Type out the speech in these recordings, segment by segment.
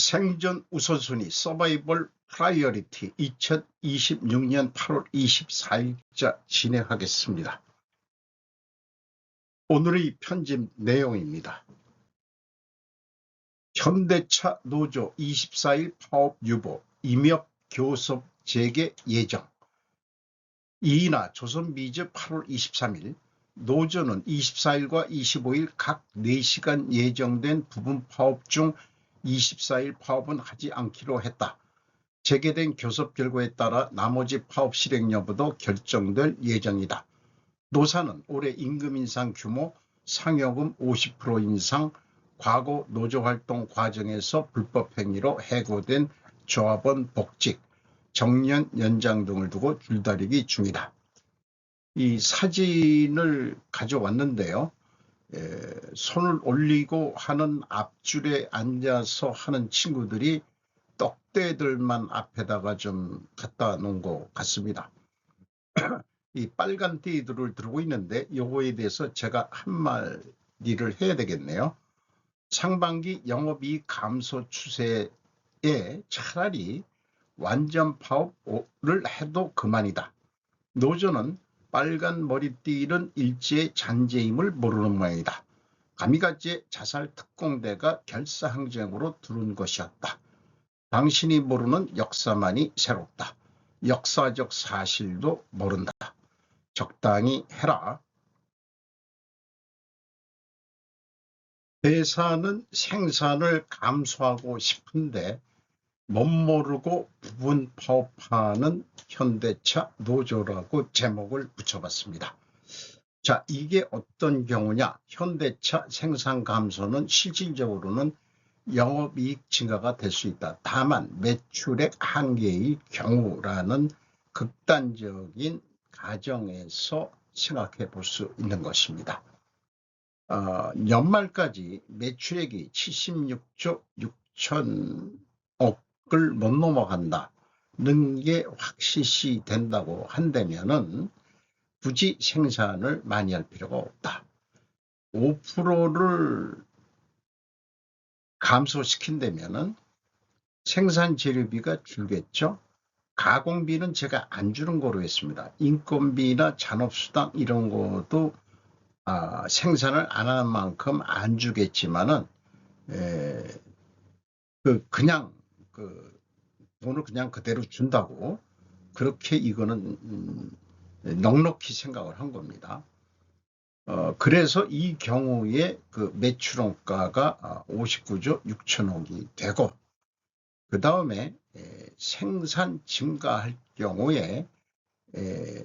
생존 우선순위 서바이벌 프라이어리티 2026년 8월 24일자 진행하겠습니다. 오늘의 편집 내용입니다. 현대차 노조 24일 파업 유보, 임협 교섭 재개 예정. 이이나 조선비즈 8월 23일, 노조는 24일과 25일 각 4시간 예정된 부분 파업 중 24일 파업은 하지 않기로 했다. 재개된 교섭 결과에 따라 나머지 파업 실행 여부도 결정될 예정이다. 노사는 올해 임금 인상 규모, 상여금 50% 인상, 과거 노조활동 과정에서 불법 행위로 해고된 조합원 복직, 정년 연장 등을 두고 줄다리기 중이다. 이 사진을 가져왔는데요. 손을 올리고 하는 앞줄에 앉아서 하는 친구들이 떡대들만 앞에다가 좀 갖다 놓은 것 같습니다. 이 빨간 띠들을 들고 있는데 요거에 대해서 제가 한마디를 해야 되겠네요. 상반기 영업이익 감소 추세에 차라리 완전 파업을 해도 그만이다. 노조는 빨간 머리띠는 일제의 잔재임을 모르는 모양이다. 가미가제 자살 특공대가 결사항쟁으로 두른 것이었다. 당신이 모르는 역사만이 새롭다. 역사적 사실도 모른다. 적당히 해라. 회사는 생산을 감소하고 싶은데 못 모르고 부분 파업하는 현대차 노조라고 제목을 붙여봤습니다. 자, 이게 어떤 경우냐? 현대차 생산 감소는 실질적으로는 영업이익 증가가 될 수 있다. 다만 매출액 한계의 경우라는 극단적인 가정에서 생각해 볼 수 있는 것입니다. 연말까지 매출액이 76조 6천억을 못 넘어간다는 게 확실시 된다고 한다면은 굳이 생산을 많이 할 필요가 없다. 5%를 감소시킨다면은 생산 재료비가 줄겠죠. 가공비는 제가 안 주는 거로 했습니다. 인건비나 잔업수당 이런 것도 생산을 안 하는 만큼 안 주겠지만은 그냥 돈을 그냥 그대로 준다고 그렇게 이거는 넉넉히 생각을 한 겁니다. 그래서 이 경우에 그 매출원가가 59조 6천억이 되고 그 다음에 생산 증가할 경우에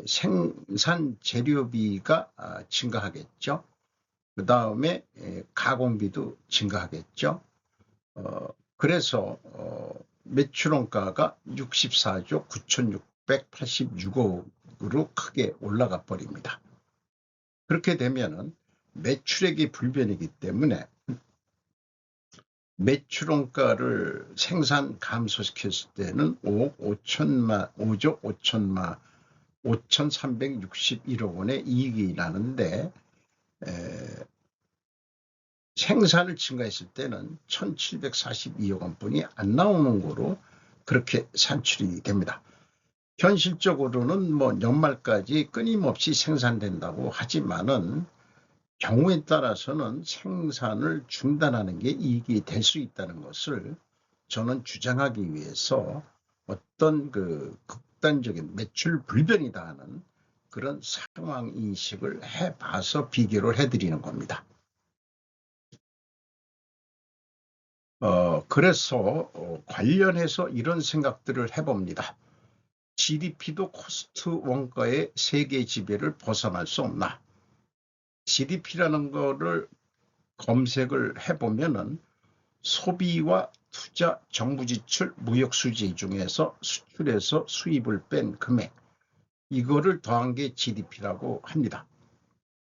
생산 재료비가 증가하겠죠. 그 다음에 가공비도 증가하겠죠. 그래서 매출원가가 64조 9,686억으로 크게 올라가 버립니다. 그렇게 되면은 매출액이 불변이기 때문에 매출원가를 생산 감소시켰을 때는 5조 5,361억 원의 이익이 나는데 생산을 증가했을 때는 1,742억 원뿐이 안 나오는 거로 그렇게 산출이 됩니다. 현실적으로는 뭐 연말까지 끊임없이 생산된다고 하지만은 경우에 따라서는 생산을 중단하는 게 이익이 될 수 있다는 것을 저는 주장하기 위해서 어떤 그 극단적인 매출 불변이다 하는 그런 상황 인식을 해봐서 비교를 해드리는 겁니다. 그래서 관련해서 이런 생각들을 해봅니다. GDP도 코스트 원가의 세계 지배를 벗어날 수 없나? GDP라는 거를 검색을 해보면은 소비와 투자, 정부 지출, 무역 수지 중에서 수출에서 수입을 뺀 금액, 이거를 더한 게 GDP라고 합니다.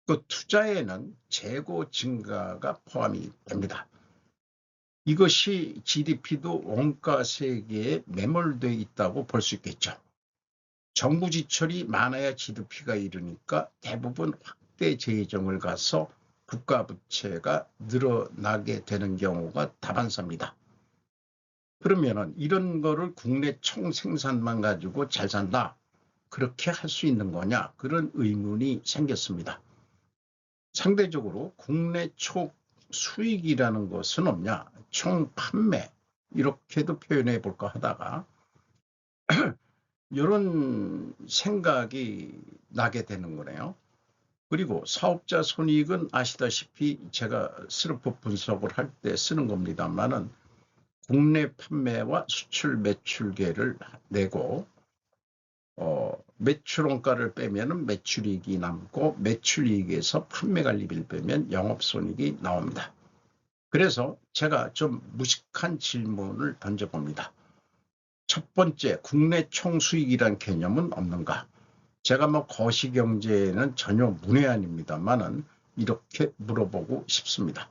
그 투자에는 재고 증가가 포함이 됩니다. 이것이 GDP도 원가 세계에 매몰되어 있다고 볼 수 있겠죠. 정부 지출이 많아야 GDP가 이르니까 대부분 확대 재정을 가서 국가 부채가 늘어나게 되는 경우가 다반사입니다. 그러면은 이런 거를 국내 총생산만 가지고 잘 산다, 그렇게 할 수 있는 거냐, 그런 의문이 생겼습니다. 상대적으로 국내 총수익이라는 것은 없냐, 총판매, 이렇게도 표현해 볼까 하다가 이런 생각이 나게 되는 거네요. 그리고 사업자 손익은 아시다시피 제가 슬럼프 분석을 할 때 쓰는 겁니다만은 국내 판매와 수출 매출계를 내고 매출원가를 빼면 매출이익이 남고, 매출이익에서 판매관리비를 빼면 영업손익이 나옵니다. 그래서 제가 좀 무식한 질문을 던져봅니다. 첫 번째, 국내 총수익이란 개념은 없는가? 제가 거시경제에는 전혀 문외한입니다만은 이렇게 물어보고 싶습니다.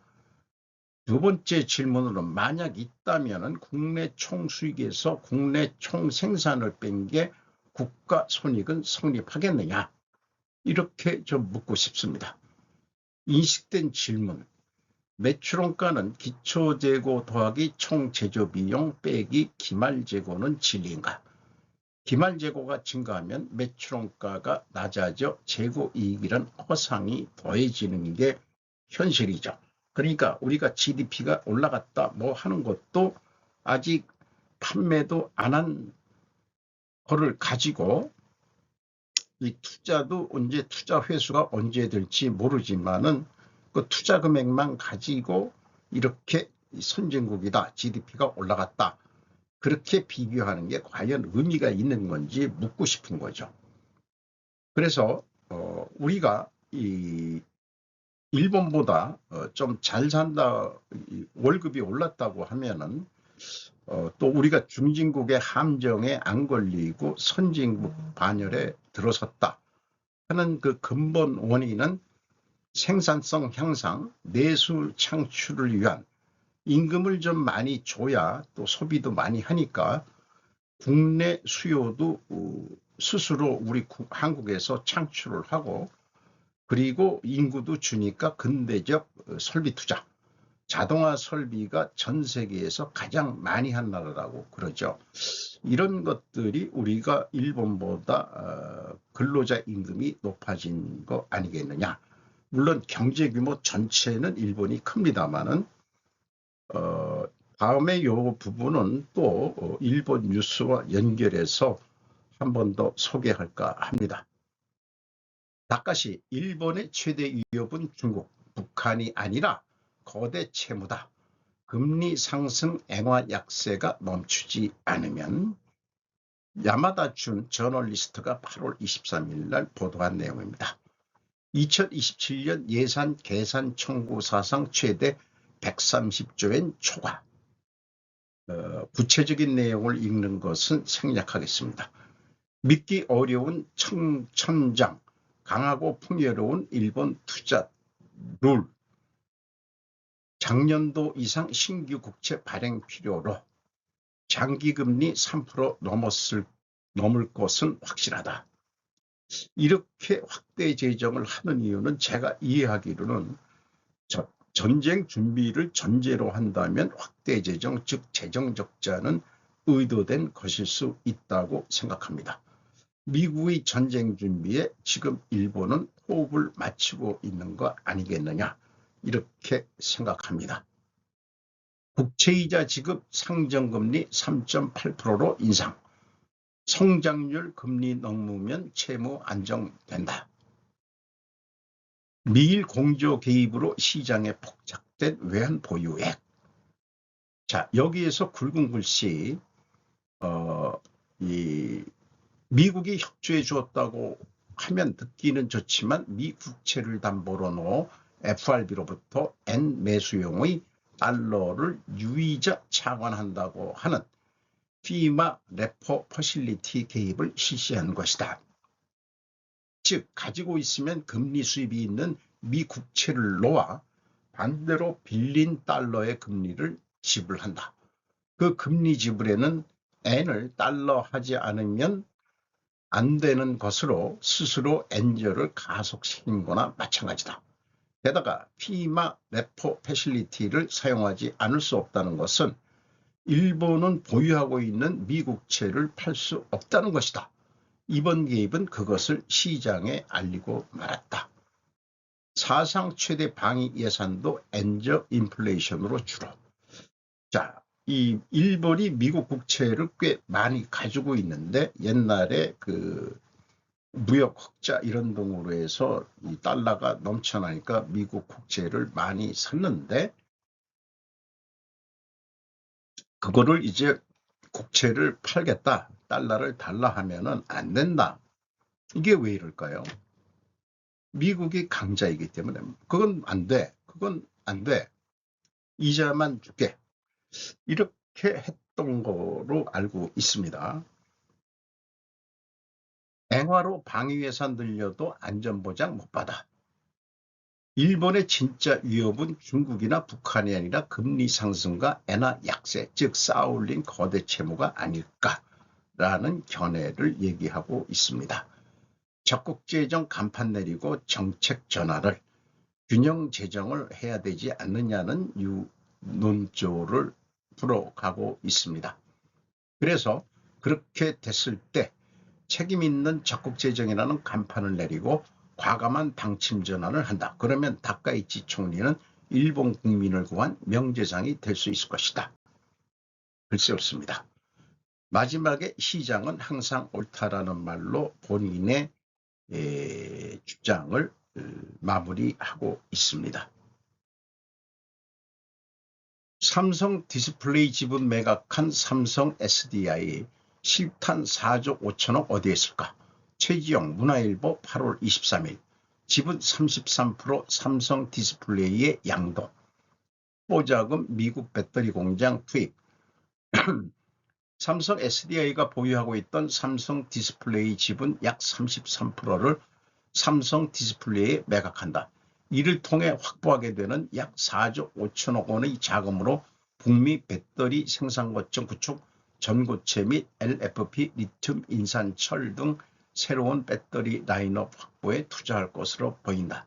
두 번째 질문으로, 만약 있다면은 국내 총수익에서 국내 총생산을 뺀 게 국가 손익은 성립하겠느냐? 이렇게 좀 묻고 싶습니다. 인식된 질문, 매출원가는 기초재고 더하기 총제조비용 빼기 기말재고는 진리인가? 기말재고가 증가하면 매출원가가 낮아져 재고이익이란 허상이 더해지는 게 현실이죠. 그러니까 우리가 GDP가 올라갔다 하는 것도 아직 판매도 안 한 거를 가지고, 이 투자도 투자 회수가 언제 될지 모르지만은 그 투자 금액만 가지고 이렇게 선진국이다, GDP가 올라갔다, 그렇게 비교하는 게 과연 의미가 있는 건지 묻고 싶은 거죠. 그래서 우리가 이 일본보다 좀 잘 산다, 월급이 올랐다고 하면은 또 우리가 중진국의 함정에 안 걸리고 선진국 반열에 들어섰다 하는 그 근본 원인은 생산성 향상, 내수 창출을 위한, 임금을 좀 많이 줘야 또 소비도 많이 하니까 국내 수요도 스스로 우리 한국에서 창출을 하고, 그리고 인구도 주니까 근대적 설비 투자, 자동화 설비가 전 세계에서 가장 많이 한 나라라고 그러죠. 이런 것들이 우리가 일본보다 근로자 임금이 높아진 거 아니겠느냐. 물론 경제 규모 전체는 일본이 큽니다만은 다음에 이 부분은 또 일본 뉴스와 연결해서 한 번 더 소개할까 합니다. 닭가시, 일본의 최대 위협은 중국, 북한이 아니라 거대 채무다. 금리 상승 엔화 약세가 멈추지 않으면. 야마다 준 저널리스트가 8월 23일 날 보도한 내용입니다. 2027년 예산 계산 청구 사상 최대 130조엔 초과. 구체적인 내용을 읽는 것은 생략하겠습니다. 믿기 어려운 천장, 강하고 풍요로운 일본 투자 룰, 작년도 이상 신규 국채 발행 필요로 장기금리 3% 넘을 것은 확실하다. 이렇게 확대 재정을 하는 이유는 제가 이해하기로는 전쟁 준비를 전제로 한다면 확대 재정, 즉 재정 적자는 의도된 것일 수 있다고 생각합니다. 미국의 전쟁 준비에 지금 일본은 호흡을 맞추고 있는 거 아니겠느냐, 이렇게 생각합니다. 국채이자 지급 상정금리 3.8%로 인상, 성장률 금리 넘으면 채무 안정된다. 미일 공조 개입으로 시장에 폭착된 외환 보유액. 자, 여기에서 굵은 글씨, 미국이 협조해 주었다고 하면 듣기는 좋지만 미 국채를 담보로 놓어 FRB로부터 N 매수용의 달러를 유의자 차관한다고 하는 피마 레포 퍼실리티 개입을 실시한 것이다. 즉 가지고 있으면 금리 수입이 있는 미 국채를 놓아 반대로 빌린 달러의 금리를 지불한다. 그 금리 지불에는 N을 달러하지 않으면 안 되는 것으로 스스로 엔저를 가속시킨 거나 마찬가지다. 게다가 피마 레포 패실리티를 사용하지 않을 수 없다는 것은 일본은 보유하고 있는 미국채를 팔 수 없다는 것이다. 이번 개입은 그것을 시장에 알리고 말았다. 사상 최대 방위 예산도 엔저 인플레이션으로 줄어. 자, 이 일본이 미국 국채를 꽤 많이 가지고 있는데 옛날에 그 무역 흑자 이런 등으로 해서 이 달러가 넘쳐나니까 미국 국채를 많이 샀는데 그거를 이제 국채를 팔겠다, 달러를 달라 하면은 안 된다. 이게 왜 이럴까요? 미국이 강자이기 때문에 그건 안 돼. 그건 안 돼. 이자만 줄게. 이렇게 했던 거로 알고 있습니다. 엔화로 방위 예산 늘려도 안전보장 못 받아. 일본의 진짜 위협은 중국이나 북한이 아니라 금리 상승과 엔화 약세, 즉 쌓아올린 거대 채무가 아닐까라는 견해를 얘기하고 있습니다. 적국 재정 간판 내리고 정책 전환을 균형 재정을 해야 되지 않느냐는 논조를 풀어가고 있습니다. 그래서 그렇게 됐을 때 책임 있는 적국 재정이라는 간판을 내리고 과감한 방침 전환을 한다. 그러면 다카이치 총리는 일본 국민을 구한 명재상이 될 수 있을 것이다. 글쎄 없습니다. 마지막에 시장은 항상 옳다라는 말로 본인의 주장을 마무리하고 있습니다. 삼성 디스플레이 지분 매각한 삼성 SDI 실탄 4조 5천억 어디에 있을까? 최지영 문화일보 8월 23일 지분 33% 삼성 디스플레이의 양도 보자금 미국 배터리 공장 투입 삼성 SDI가 보유하고 있던 삼성 디스플레이 지분 약 33%를 삼성 디스플레이에 매각한다. 이를 통해 확보하게 되는 약 4조 5천억 원의 자금으로 북미 배터리 생산 거점 구축, 전고체 및 LFP, 리튬, 인산, 철 등 새로운 배터리 라인업 확보에 투자할 것으로 보인다.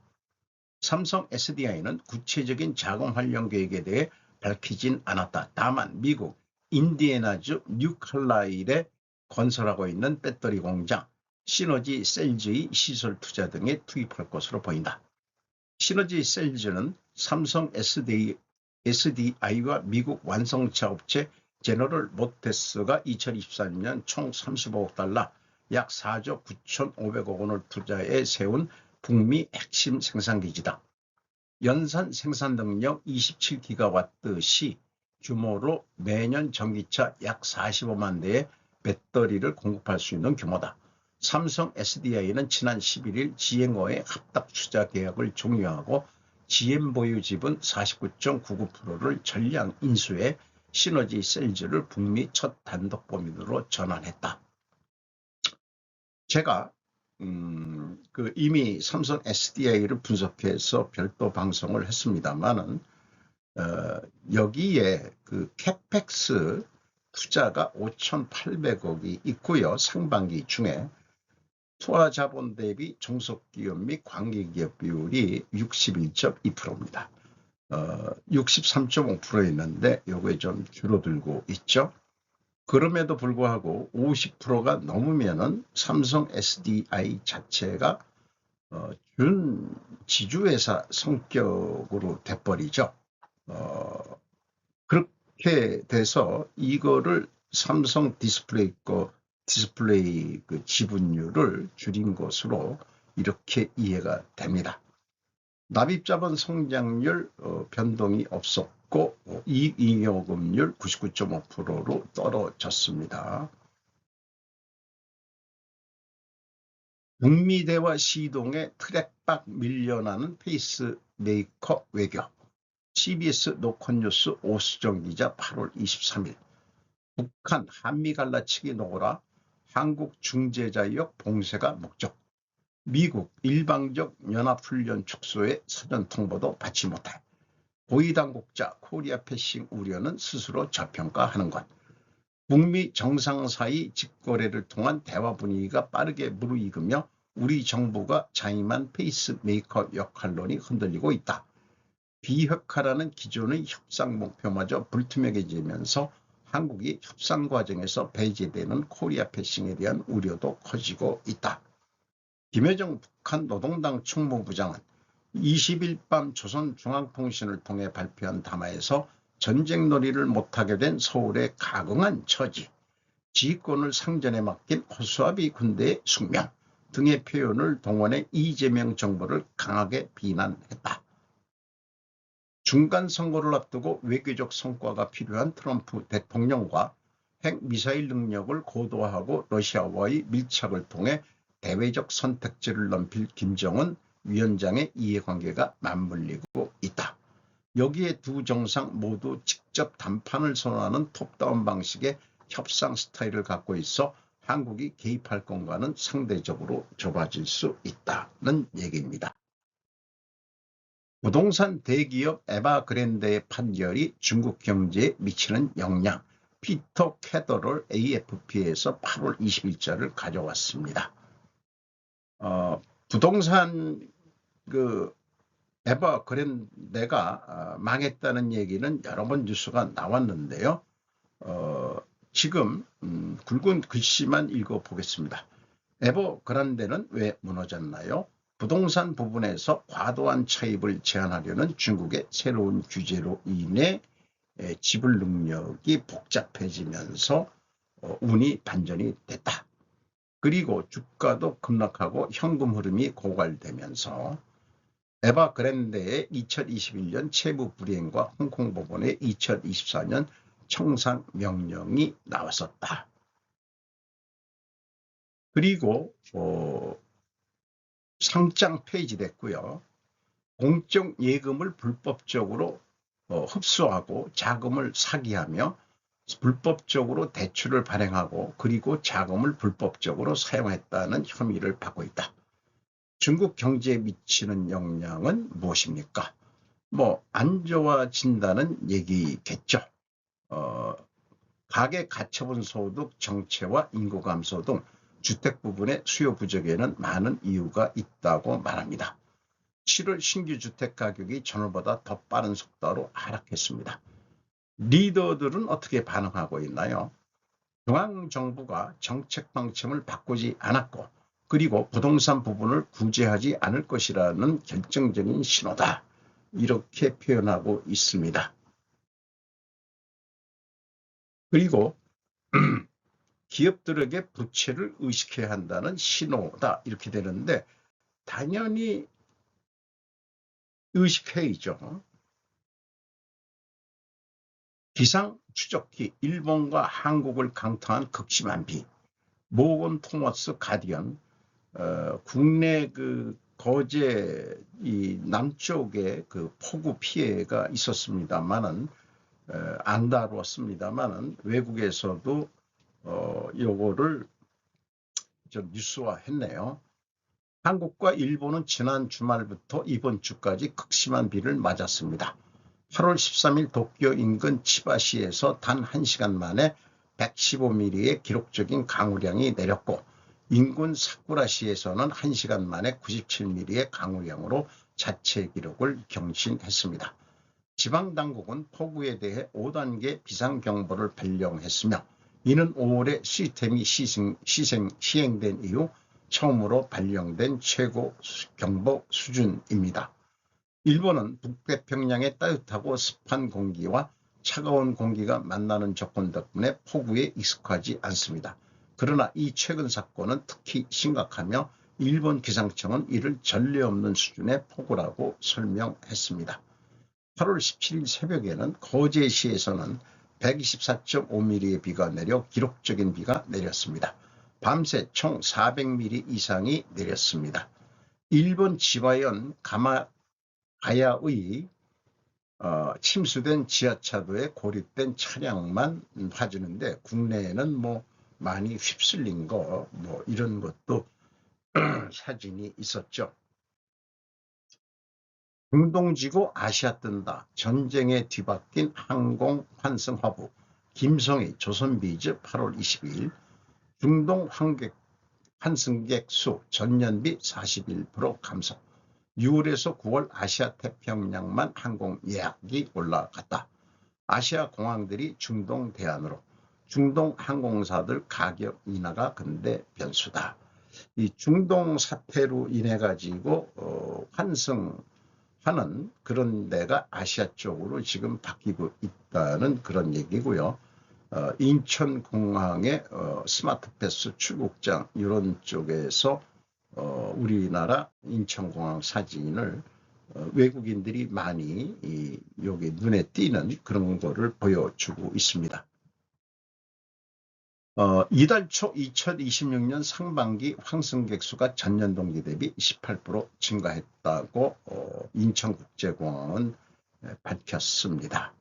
삼성 SDI는 구체적인 자금 활용 계획에 대해 밝히진 않았다. 다만 미국 인디애나주 뉴칼라일에 건설하고 있는 배터리 공장, 시너지 셀즈의 시설 투자 등에 투입할 것으로 보인다. 시너지 셀즈는 삼성 SDI와 미국 완성차 업체 제너럴 모터스가 2024년 총 35억 달러, 약 4조 9,500억 원을 투자해 세운 북미 핵심 생산기지다. 연산 생산 능력 27기가와트 시 규모로 매년 전기차 약 45만 대의 배터리를 공급할 수 있는 규모다. 삼성 SDI는 지난 11일 GM과의 합작 투자 계약을 종료하고 GM 보유 지분 49.99%를 전량 인수해 시너지 셀즈를 북미 첫 단독 법인으로 전환했다. 제가 이미 삼성 SDI를 분석해서 별도 방송을 했습니다만은 여기에 그 캐펙스 투자가 5,800억이 있고요. 상반기 중에 투하자본 대비 종속기업 및 관계기업 비율이 61.2%입니다. 63.5%였는데 요게 좀 줄어들고 있죠. 그럼에도 불구하고 50%가 넘으면은 삼성 SDI 자체가 준 지주회사 성격으로 돼버리죠. 그렇게 돼서 이거를 삼성 디스플레이 그 지분율을 줄인 것으로 이렇게 이해가 됩니다. 납입자본 성장률 변동이 없었고 이익잉여금률 99.5%로 떨어졌습니다. 북미대와 시동의 트랙박 밀려나는 페이스메이커 외교. CBS 노컷뉴스 오수정 기자 8월 23일 북한 한미 갈라치기 노고라 한국 중재자역 봉쇄가 목적. 미국 일방적 연합훈련 축소에 사전 통보도 받지 못해. 고위당국자 코리아 패싱 우려는 스스로 저평가하는 것. 북미 정상 사이 직거래를 통한 대화 분위기가 빠르게 무르익으며 우리 정부가 자임한 페이스메이커 역할론이 흔들리고 있다. 비핵화라는 기존의 협상 목표마저 불투명해지면서 한국이 협상 과정에서 배제되는 코리아 패싱에 대한 우려도 커지고 있다. 김여정 북한 노동당 총무부장은 20일 밤 조선중앙통신을 통해 발표한 담화에서 전쟁 놀이를 못하게 된 서울의 가공한 처지, 지휘권을 상전에 맡긴 허수아비 군대의 숙명 등의 표현을 동원해 이재명 정부를 강하게 비난했다. 중간선거를 앞두고 외교적 성과가 필요한 트럼프 대통령과 핵미사일 능력을 고도화하고 러시아와의 밀착을 통해 대외적 선택지를 넓힐 김정은 위원장의 이해관계가 맞물리고 있다. 여기에 두 정상 모두 직접 담판을 선호하는 톱다운 방식의 협상 스타일을 갖고 있어 한국이 개입할 공간은 상대적으로 좁아질 수 있다는 얘기입니다. 부동산 대기업 에버그랜드의 판결이 중국 경제에 미치는 영향, 피터 캐더럴 AFP에서 8월 20일자를 가져왔습니다. 부동산 에버그랜드가 망했다는 얘기는 여러 번 뉴스가 나왔는데요. 지금 굵은 글씨만 읽어보겠습니다. 에버그란데는 왜 무너졌나요? 부동산 부분에서 과도한 차입을 제한하려는 중국의 새로운 규제로 인해 지불 능력이 복잡해지면서 운이 반전이 됐다. 그리고 주가도 급락하고 현금 흐름이 고갈되면서 에버그랜드의 2021년 채무 불이행과 홍콩 법원의 2024년 청산 명령이 나왔었다. 그리고 상장 폐지됐고요. 공적 예금을 불법적으로 흡수하고 자금을 사기하며 불법적으로 대출을 발행하고 그리고 자금을 불법적으로 사용했다는 혐의를 받고 있다. 중국 경제에 미치는 영향은 무엇입니까? 안 좋아진다는 얘기겠죠. 가계 가처분 소득 정체와 인구 감소 등 주택 부분의 수요 부족에는 많은 이유가 있다고 말합니다. 7월 신규 주택 가격이 전월보다 더 빠른 속도로 하락했습니다. 리더들은 어떻게 반응하고 있나요? 중앙정부가 정책 방침을 바꾸지 않았고 그리고 부동산 부분을 구제하지 않을 것이라는 결정적인 신호다. 이렇게 표현하고 있습니다. 그리고 기업들에게 부채를 의식해야 한다는 신호다. 이렇게 되는데 당연히 의식해야죠. 기상 추적기 일본과 한국을 강타한 극심한 비. 모건 토머스 가디언 국내 거제 이 남쪽에 폭우 피해가 있었습니다만은 안 다루었습니다만은 외국에서도 요거를 좀 뉴스화했네요. 한국과 일본은 지난 주말부터 이번 주까지 극심한 비를 맞았습니다. 8월 13일 도쿄 인근 치바시에서 단 1시간 만에 115mm의 기록적인 강우량이 내렸고 인근 사쿠라시에서는 1시간 만에 97mm의 강우량으로 자체 기록을 경신했습니다. 지방당국은 폭우에 대해 5단계 비상경보를 발령했으며 이는 5월에 시스템이 시행된 이후 처음으로 발령된 최고 경보 수준입니다. 일본은 북태평양의 따뜻하고 습한 공기와 차가운 공기가 만나는 조건 덕분에 폭우에 익숙하지 않습니다. 그러나 이 최근 사건은 특히 심각하며 일본 기상청은 이를 전례 없는 수준의 폭우라고 설명했습니다. 8월 17일 새벽에는 거제시에서는 124.5mm의 비가 내려 기록적인 비가 내렸습니다. 밤새 총 400mm 이상이 내렸습니다. 일본 지바현 가야의 침수된 지하차도에 고립된 차량만 봐주는데 국내에는 많이 휩쓸린 거 이런 것도 사진이 있었죠. 중동지구 아시아 뜬다. 전쟁에 뒤바뀐 항공 환승 화부. 김성희 조선비즈 8월 22일. 중동 환승객 수 전년비 41% 감소. 6월에서 9월 아시아 태평양만 항공 예약이 올라갔다. 아시아 공항들이 중동 대안으로, 중동 항공사들 가격 인하가 근데 변수다. 이 중동 사태로 인해 가지고 환승하는 그런 데가 아시아 쪽으로 지금 바뀌고 있다는 그런 얘기고요. 인천공항의 스마트 패스 출국장 이런 쪽에서 우리나라 인천공항 사진을 외국인들이 많이 여기 눈에 띄는 그런 거를 보여주고 있습니다. 이달 초 2026년 상반기 환승객 수가 전년 동기 대비 18% 증가했다고 인천국제공항은 밝혔습니다.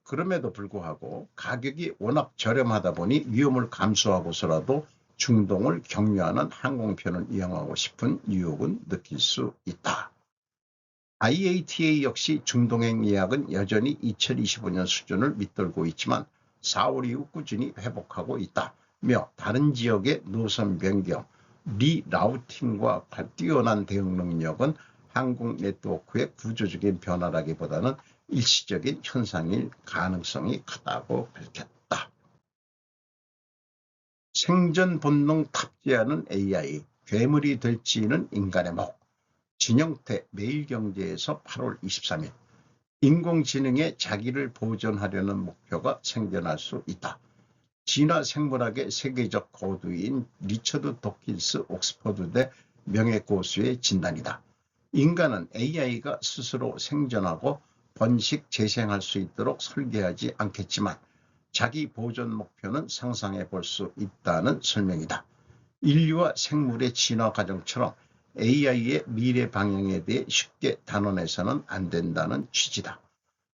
그럼에도 불구하고 가격이 워낙 저렴하다 보니 위험을 감수하고서라도 중동을 경유하는 항공편을 이용하고 싶은 유혹은 느낄 수 있다. IATA 역시 중동행 예약은 여전히 2025년 수준을 밑돌고 있지만 4월 이후 꾸준히 회복하고 있다며 다른 지역의 노선 변경, 리라우팅과 뛰어난 대응 능력은 항공 네트워크의 구조적인 변화라기보다는 일시적인 현상일 가능성이 크다고 밝혔다. 생존 본능 탑재하는 AI, 괴물이 될지는 인간의 목. 진영태 매일경제에서 8월 23일. 인공지능의 자기를 보존하려는 목표가 생겨날 수 있다. 진화 생물학의 세계적 고두인 리처드 도킨스 옥스퍼드대 명예고수의 진단이다. 인간은 AI가 스스로 생존하고 번식 재생할 수 있도록 설계하지 않겠지만 자기 보존 목표는 상상해 볼 수 있다는 설명이다. 인류와 생물의 진화 과정처럼 AI의 미래 방향에 대해 쉽게 단언해서는 안 된다는 취지다.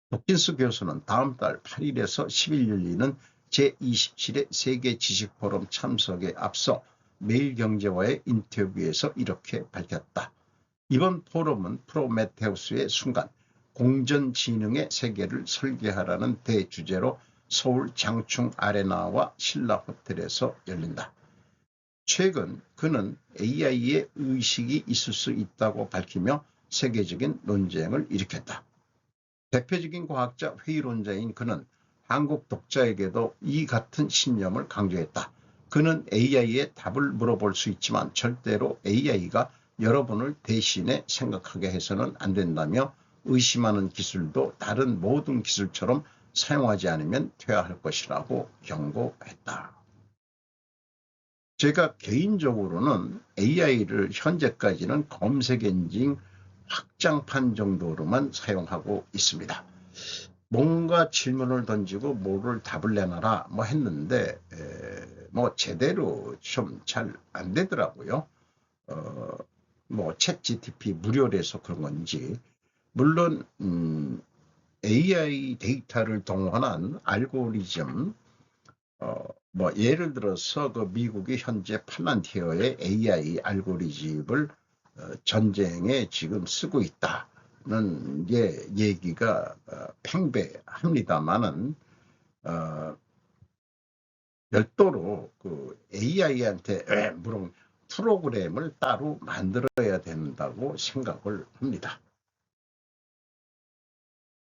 도킨스 교수는 다음 달 8일에서 10일 열리는 제27회 세계 지식 포럼 참석에 앞서 매일경제와의 인터뷰에서 이렇게 밝혔다. 이번 포럼은 프로메테우스의 순간, 공전지능의 세계를 설계하라는 대주제로 서울 장충 아레나와 신라 호텔에서 열린다. 최근 그는 AI의 의식이 있을 수 있다고 밝히며 세계적인 논쟁을 일으켰다. 대표적인 과학자 회의론자인 그는 한국 독자에게도 이 같은 신념을 강조했다. 그는 AI에 답을 물어볼 수 있지만 절대로 AI가 여러분을 대신에 생각하게 해서는 안 된다며 의심하는 기술도 다른 모든 기술처럼 사용하지 않으면 퇴화할 것이라고 경고했다. 제가 개인적으로는 AI를 현재까지는 검색 엔진 확장판 정도로만 사용하고 있습니다. 뭔가 질문을 던지고 뭐를 답을 내놔라 뭐 했는데 뭐 제대로 좀 잘 안 되더라고요. 뭐 챗GPT 무료라서 그런 건지 물론 AI 데이터를 동원한 알고리즘 뭐 예를 들어서 그 미국이 현재 팔란티어의 AI 알고리즘을 전쟁에 지금 쓰고 있다는 게 얘기가 팽배합니다만은 별도로 그 AI한테 물론 프로그램을 따로 만들어야 된다고 생각을 합니다.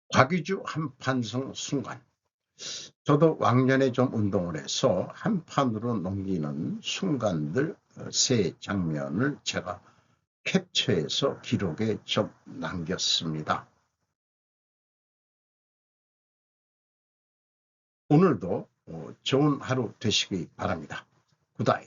과기주 한판승 순간. 저도 왕년에 좀 운동을 해서 한판으로 넘기는 순간들 세 장면을 제가 캡처해서 기록에 좀 남겼습니다. 오늘도 좋은 하루 되시기 바랍니다. 굿다이.